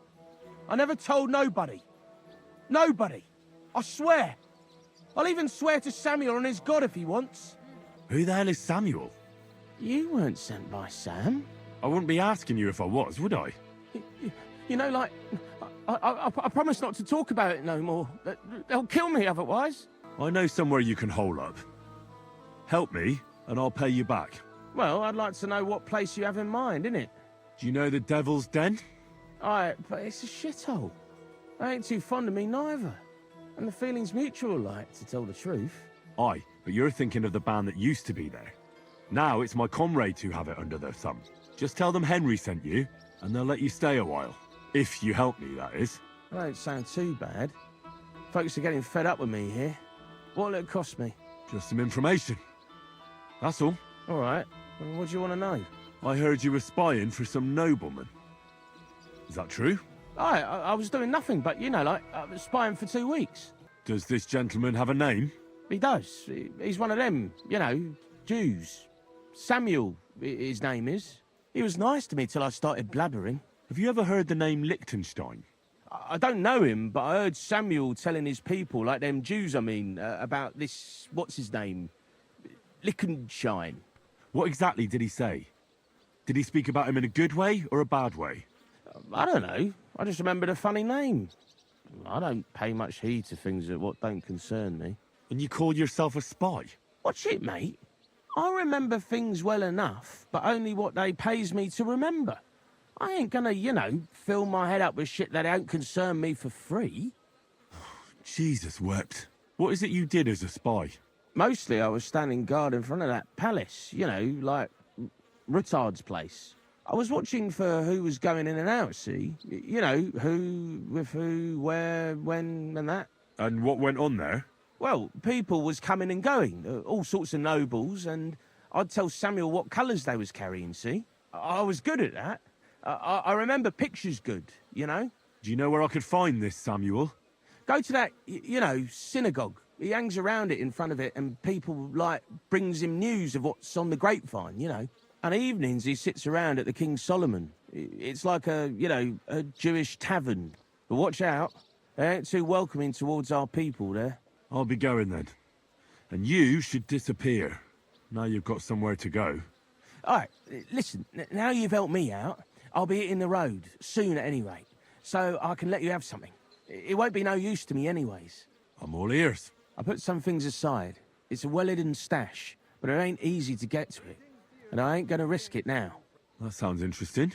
I never told nobody. Nobody. I swear. I'll even swear to Samuel and his God if he wants. Who the hell is Samuel? You weren't sent by Sam. I wouldn't be asking you if I was, would I? You know, like, I promise not to talk about it no more. They'll kill me otherwise. I know somewhere you can hole up. Help me, and I'll pay you back. Well, I'd like to know what place you have in mind, innit? Do you know the Devil's Den? But it's a shithole. They ain't too fond of me neither. And the feeling's mutual, like, to tell the truth. Aye, but you're thinking of the band that used to be there. Now it's my comrades who have it under their thumb. Just tell them Henry sent you, and they'll let you stay a while. If you help me, that is. That don't sound too bad. Folks are getting fed up with me here. What'll it cost me? Just some information. That's all. All right. Well, what do you want to know? I heard you were spying for some nobleman. Is that true? I was doing nothing but, you know, like, I was spying for 2 weeks. Does this gentleman have a name? He does. He's one of them, you know, Jews. Samuel, his name is. He was nice to me till I started blabbering. Have you ever heard the name Liechtenstein? I don't know him, but I heard Samuel telling his people, like them Jews, I mean, about this, what's his name? Liechtenstein. What exactly did he say? Did he speak about him in a good way or a bad way? I don't know. I just remembered a funny name. I don't pay much heed to things that what don't concern me. And you call yourself a spy? Watch it, mate. I remember things well enough, but only what they pays me to remember. I ain't gonna, you know, fill my head up with shit that don't concern me for free. Jesus wept. What is it you did as a spy? Mostly I was standing guard in front of that palace, you know, like Rutard's place. I was watching for who was going in and out, see? You know, who, with who, where, when, and that. And what went on there? Well, people was coming and going, all sorts of nobles, and I'd tell Samuel what colours they was carrying, see? I was good at that. I remember pictures good, you know? Do you know where I could find this Samuel? Go to that, you know, synagogue. He hangs around it in front of it, and people, like, brings him news of what's on the grapevine, you know? And evenings he sits around at the King Solomon. It's like a, you know, a Jewish tavern. But watch out, they ain't too welcoming towards our people there. I'll be going then. And you should disappear. Now you've got somewhere to go. All right, listen, now you've helped me out, I'll be hitting the road, soon at any rate. So I can let you have something. It won't be no use to me anyways. I'm all ears. I put some things aside. It's a well-hidden stash, but it ain't easy to get to it. And I ain't gonna risk it now. That sounds interesting.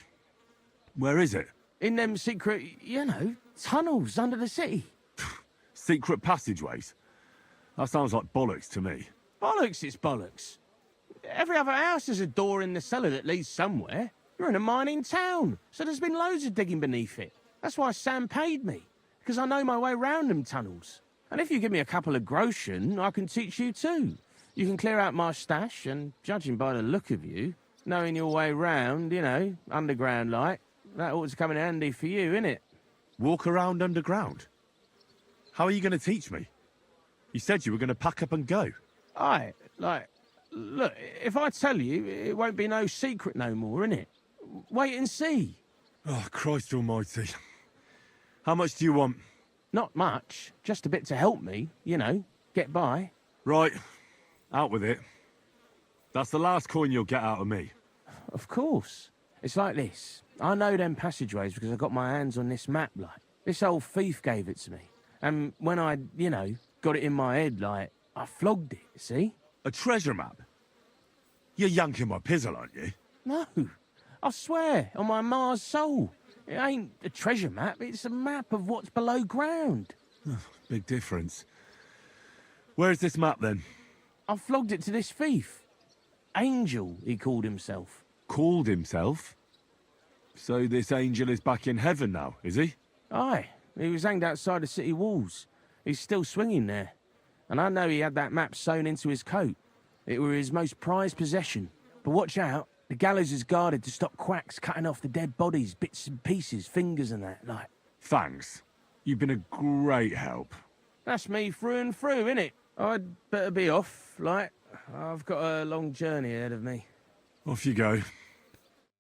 Where is it? In them secret, you know, tunnels under the city. Secret passageways? That sounds like bollocks to me. Bollocks, it's bollocks. Every other house has a door in the cellar that leads somewhere. You're in a mining town, so there's been loads of digging beneath it. That's why Sam paid me, because I know my way round them tunnels. And if you give me a couple of groschen, I can teach you too. You can clear out my stash, and judging by the look of you, knowing your way round, you know, underground like, that ought to come in handy for you, innit? Walk around underground? How are you going to teach me? You said you were going to pack up and go. Aye, like, look, if I tell you, it won't be no secret no more, innit? Wait and see. Oh, Christ almighty. How much do you want? Not much, just a bit to help me, you know, get by. Right, out with it. That's the last coin you'll get out of me. Of course. It's like this. I know them passageways because I got my hands on this map, like. This old thief gave it to me. And when I, you know, got it in my head, like, I flogged it, see? A treasure map? You're yanking my pizzle, aren't you? No. I swear, on my Mars soul. It ain't a treasure map, it's a map of what's below ground. Big difference. Where's this map, then? I flogged it to this thief. Angel, he called himself. Called himself? So this angel is back in heaven now, is he? Aye. He was hanged outside the city walls. He's still swinging there. And I know he had that map sewn into his coat. It were his most prized possession. But watch out, the gallows is guarded to stop quacks cutting off the dead bodies, bits and pieces, fingers and that, like. Thanks. You've been a great help. That's me through and through, innit? I'd better be off, like. I've got a long journey ahead of me. Off you go.